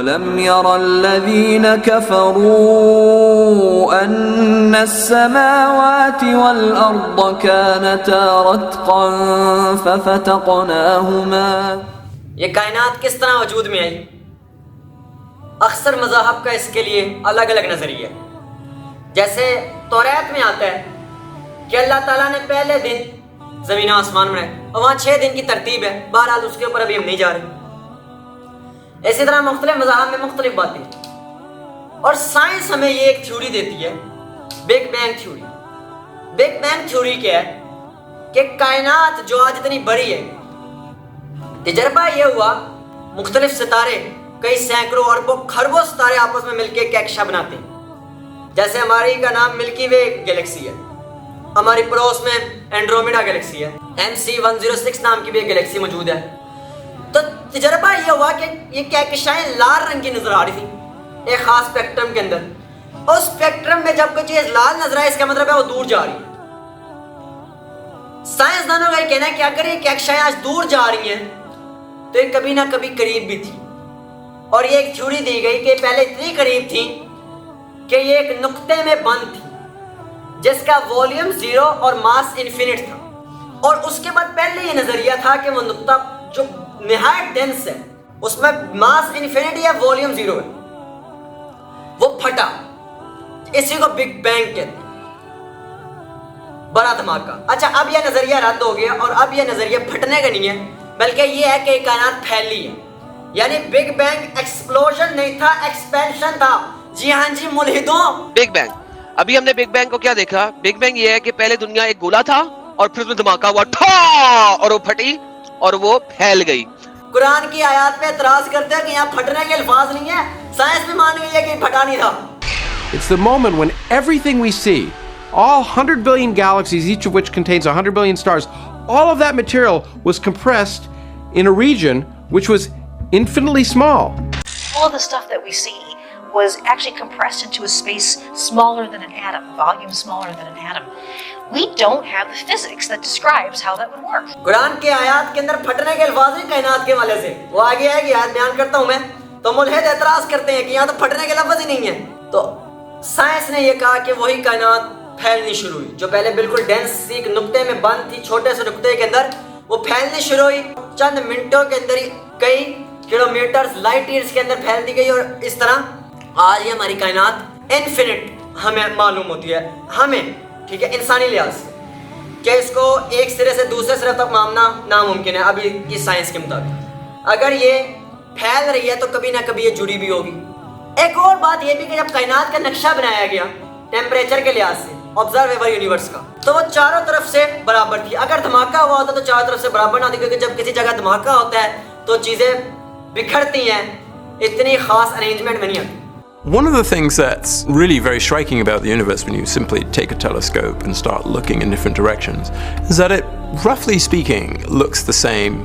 أَوَلَمْ يَرَ الَّذِينَ كَفَرُوا أَنَّ السَّمَاوَاتِ وَالْأَرْضَ كَانَتَا رَتْقًا فَفَتَقْنَاهُمَا. یہ کائنات کس طرح وجود میں آئی؟ اکثر مذاہب کا اس کے لیے الگ الگ نظریہ ہے. جیسے توریت میں آتا ہے کہ اللہ تعالیٰ نے پہلے دن زمین و آسمان بنائے اور وہاں 6 دن کی ترتیب ہے. بہرحال اس کے اوپر ابھی ہم نہیں جا رہے. اسی طرح مختلف مذاہب میں مختلف باتیں. اور سائنس ہمیں یہ ایک تھیوری دیتی ہے، big bang theory. Big bang theory کیا ہے کہ کائنات جو آج اتنی بڑی ہے، تجربہ یہ ہوا مختلف ستارے کئی سینکڑوں اربوں خربوں ستارے آپس میں مل کے ایک کیکشا بناتے ہیں. جیسے ہماری کا نام ملکی وے گلیکسی ہے، ہماری پڑوس میں اینڈرومیڈا گلیکسی ہے، MC106 نام کی بھی ایک گلیکسی موجود ہے. تو تجربہ یہ ہوا کہ یہ کہکشائیں لال رنگ کی نظر آ رہی تھی ایک خاص اسپیکٹرم کے اندر. اور اسپیکٹرم میں جب کوئی چیز لال نظر آئے اس کا مطلب ہے وہ دور جا رہی ہے. سائنسدانوں کا یہ کہنا ہے کہ اگر یہ کہکشائیں آج دور جا رہی ہیں تو یہ کبھی نہ کبھی قریب بھی تھی. اور یہ ایک تھیوری دی گئی کہ پہلے اتنی قریب تھی کہ یہ ایک نقطے میں بند تھی جس کا والیوم 0 اور ماس انفینٹ تھا. اور اس کے بعد پہلے یہ نظریہ تھا کہ وہ نقطہ جو نہایت ڈینس ہے اس میں ماس انفینٹی ہے، والیوم 0 ہے، وہ پھٹا. اسی کو بگ بینگ کہتے ہیں، بڑا دھماکہ. اچھا اب یہ نظریہ رد ہو گیا اور اب یہ نظریہ پھٹنے کا نہیں ہے بلکہ یہ ہے کہ کائنات پھیلی ہے. یعنی بگ بینگ ایکسپلوژن نہیں تھا، ایکسپینشن تھا. جی ہاں جی ملحدوں. بگ بینگ، ابھی ہم نے بگ بینگ کو کیا دیکھا؟ بگ بینگ یہ ہے کہ پہلے دنیا ایک گولا تھا اور پھر اس میں دھماکہ ہوا ٹھا اور وہ پھٹی اور وہ پھیل گئی. قرآن کی آیات پہ اعتراض کرتے ہیں کہ یہاں پھٹنے کے الفاظ نہیں ہیں. سائنس بھی مان گئی ہے کہ پھٹا نہیں تھا. It's the moment when everything we see, all 100 billion galaxies, each of which contains 100 billion stars, all of that material was compressed in a region which was infinitely small. All of the stuff that we see was actually compressed into a space smaller than an atom, volume smaller than an atom. We don't have the physics that describes how that would work. قرآن کے آیات کے اندر پھٹنے کے الفاظ نہیں کائنات کے والے سے. وہ آگے ہے کہ آیت بیان کرتا ہوں میں تو ملحد اعتراض کرتے ہیں کہ یہاں تو پھٹنے کے لفظ ہی نہیں ہیں. تو سائنس نے یہ کہا کہ وہی کائنات پھیلنی شروع ہوئی جو پہلے بالکل ڈینس سی ایک نقطے میں بند تھی، چھوٹے سے نقطے کے اندر وہ پھیلنی شروع ہوئی. چند منٹوں کے اندر ہی کئی کلومیٹر لائٹ ایئرز کے اندر پھیلتی گئی اور اس طرح آج یہ ہماری کائنات انفینٹ ہمیں معلوم ہوتی ہے. ہمیں ٹھیک ہے انسانی لحاظ سے کہ اس کو ایک سرے سے دوسرے سرے تک ماننا ناممکن ہے ابھی کی سائنس کے مطابق. اگر یہ پھیل رہی ہے تو کبھی نہ کبھی یہ جڑی بھی ہوگی. ایک اور بات یہ بھی کہ جب کائنات کا نقشہ بنایا گیا ٹیمپریچر کے لحاظ سے آبزرویبل یونیورس کا تو وہ چاروں طرف سے برابر تھی. اگر دھماکہ ہوا ہوتا تو چاروں طرف سے برابر نہ تھی کیونکہ جب کسی جگہ دھماکہ ہوتا ہے تو چیزیں بکھرتی ہیں، اتنی خاص ارینجمنٹ میں نہیں آتی. One of the things that's really very striking about the universe when you simply take a telescope and start looking in different directions is that it, roughly speaking, looks the same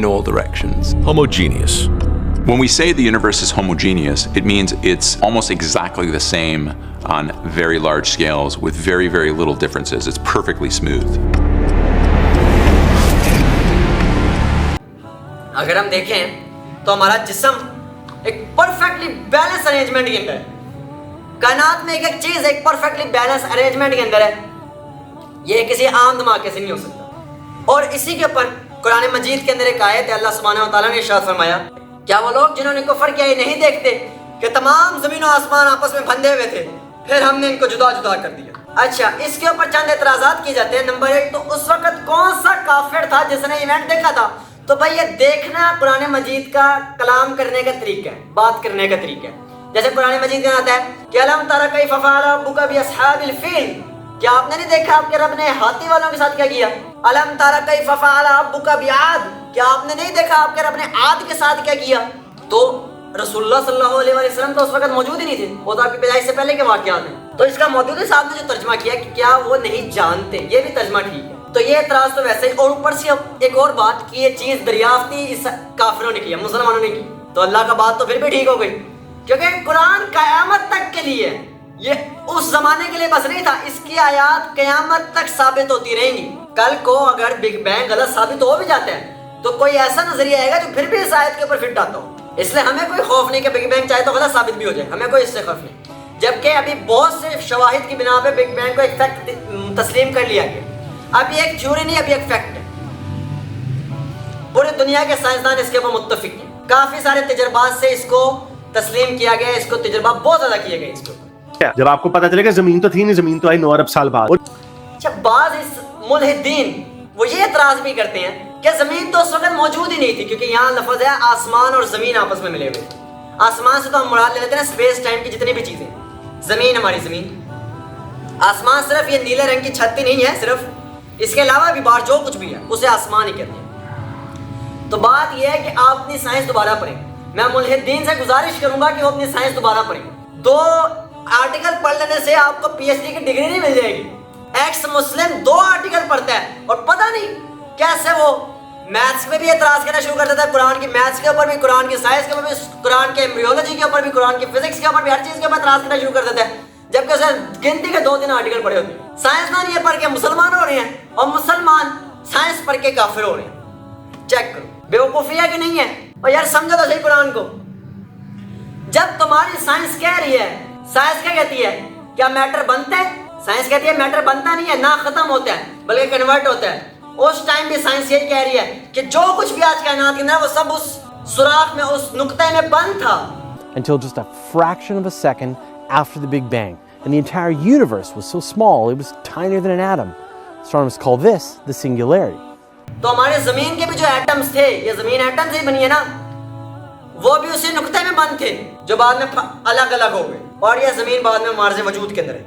in all directions. Homogeneous. When we say the universe is homogeneous, it means it's almost exactly the same on very large scales with very, very little differences. It's perfectly smooth. اگر ہم دیکھیں تو ہمارا جسم ایک perfectly balance arrangement کے اندر ہے. کائنات میں ایک ایک چیز ایک پرفیکٹلی بیلنس ارینجمنٹ کے اندر ہے. یہ کسی عام دھماکے سے نہیں ہو سکتا. اور اسی کے اوپر قرآن مجید کے اندر ایک آیت ہے، اللہ سبحانہ و تعالیٰ نے ارشاد فرمایا کیا وہ لوگ جنہوں نے کفر کیا یہ نہیں دیکھتے کہ تمام زمین و آسمان آپس میں بندھے ہوئے تھے پھر ہم نے ان کو جدا جدا کر دیا. اچھا اس کے اوپر چند اعتراضات کیے جاتے ہیں. نمبر 1 تو اس وقت کون سا کافر تھا جس نے ایونٹ دیکھا تھا؟ تو بھائی یہ دیکھنا قرآن مجید کا کلام کرنے کا طریقہ ہے، بات کرنے کا طریقہ ہے. جیسے قرآن مجید میں آتا ہے کہ الم تر کیف فعل ربک باصحاب الفیل، کیا آپ نے نہیں دیکھا آپ کے رب نے ہاتھی والوں کے ساتھ کیا کیا؟ الم تر کیف فعل ربک بعاد، کیا آپ نے نہیں دیکھا آپ کے رب نے عاد کے ساتھ کیا کیا؟ تو رسول اللہ صلی اللہ علیہ وسلم تو اس وقت موجود ہی نہیں تھے، وہ تو آپ کی پیدائش سے پہلے کے واقعات ہیں. تو اس کا موجودہ صاحب نے جو ترجمہ کیا کہ کیا وہ نہیں جانتے، یہ بھی ترجمہ ٹھیک ہے. تو یہ اعتراض تو ویسے ہی. اور اوپر سے ایک اور بات کہ یہ چیز دریافت ہی اس کافروں نے کیا، مسلمانوں نے کی. تو اللہ کا بات تو پھر بھی ٹھیک ہو گئی کیونکہ قرآن قیامت تک کے لیے، یہ اس زمانے کے لیے بس نہیں تھا، اس کی آیات قیامت تک ثابت ہوتی رہیں گی. کل کو اگر بگ بینگ غلط ثابت ہو بھی جاتا ہے تو کوئی ایسا نظریہ آئے گا جو پھر بھی اس آیت کے اوپر فٹ آتا ہو. اس لیے ہمیں کوئی خوف نہیں کہ بگ بینگ چاہے تو غلط ثابت بھی ہو جائے, ہمیں کوئی اس سے خوف نہیں. جبکہ ابھی بہت سے شواہد کی بنا پہ بگ بینگ کو ایک فیکٹ تسلیم کر لیا گیا. اب یہ ایک تھیوری نہیں, اب یہ ایک فیکٹ ہے. پوری دنیا کے سائنسدان اس کے اوپر متفق ہیں. کافی سارے تجربات سے اس کو تسلیم کیا گیا, اس کو تجربات بہت زیادہ کیے گئے اس کے اوپر. جب آپ کو پتا چلے گا زمین تو تھی نہیں, زمین تو آئی 9 ارب سال بعد. اچھا, بعض اس ملحدین وہ یہ اعتراض بھی کرتے ہیں کہ زمین تو اس وقت موجود ہی نہیں تھی, کیونکہ یہاں لفظ ہے آسمان اور زمین آپس میں ملے ہوئے. آسمان سے تو ہم مراد لے لیتے ہیں اسپیس ٹائم کی جتنی بھی چیزیں. زمین ہماری زمین, آسمان صرف یہ نیلے رنگ کی چھت ہی نہیں ہے صرف, اس کے علاوہ بھی باہر جو کچھ بھی ہے اسے آسمان ہی کہتے ہیں. تو بات یہ ہے کہ آپ اپنی سائنس دوبارہ پڑھیں. میں ملحدین سے گزارش کروں گا کہ وہ اپنی سائنس دوبارہ پڑھیں. 2 آرٹیکل پڑھ لینے سے آپ کو پی ایچ ڈی کی ڈگری نہیں مل جائے گی. ایکس مسلم 2 آرٹیکل پڑھتا ہے اور پتہ نہیں کیسے وہ میتھس میں بھی اعتراض کرنا شروع کر دیتا ہے, قرآن کی میتھس کے اوپر بھی, قرآن کی سائنس کے اوپر بھی, قرآن کے ایمبریولوجی کے اوپر بھی, قرآن کی فزکس کے اوپر بھی, ہر چیز کے اوپر اعتراض کرنا شروع کر دیتا ہے, جبکہ اسے گنتی کے 2-3 آرٹیکل پڑھے ہوتے ہیں. سائنسدان یہ پڑھ کے مسلمان ہو رہے ہیں اور مسلمان سائنس پڑھ کے کافر ہو رہے ہیں. چیک کرو, بیوقوفی ہے کہ نہیں ہے؟ اور یار سمجھو تو صحیح قرآن کو. جب تمہاری سائنس کہہ رہی ہے, سائنس کیا کہتی ہے, کیا میٹر بنتا ہے؟ سائنس کہتی ہے میٹر بنتا نہیں ہے, نہ ختم ہوتا ہے بلکہ کنورٹ ہوتا ہے. اس ٹائم بھی سائنس یہی کہہ رہی ہے کہ جو کچھ بھی آج کائنات کے اندر ہے وہ سب اس سوراخ میں, اس نقطے میں بند تھا. Until just a fraction of a second after the Big Bang. And the entire universe was so small, it was tinier than an atom. Astronomers call this the singularity. تو ہمارے زمین کے بھی جو ایٹمز تھے, یہ زمین ایٹم سے ہی بنی ہے نا, وہ بھی اسی نقطے میں بند تھے جو بعد میں الگ الگ ہو گئے, اور یہ زمین بعد میں مارز وجود کے اندر ہے.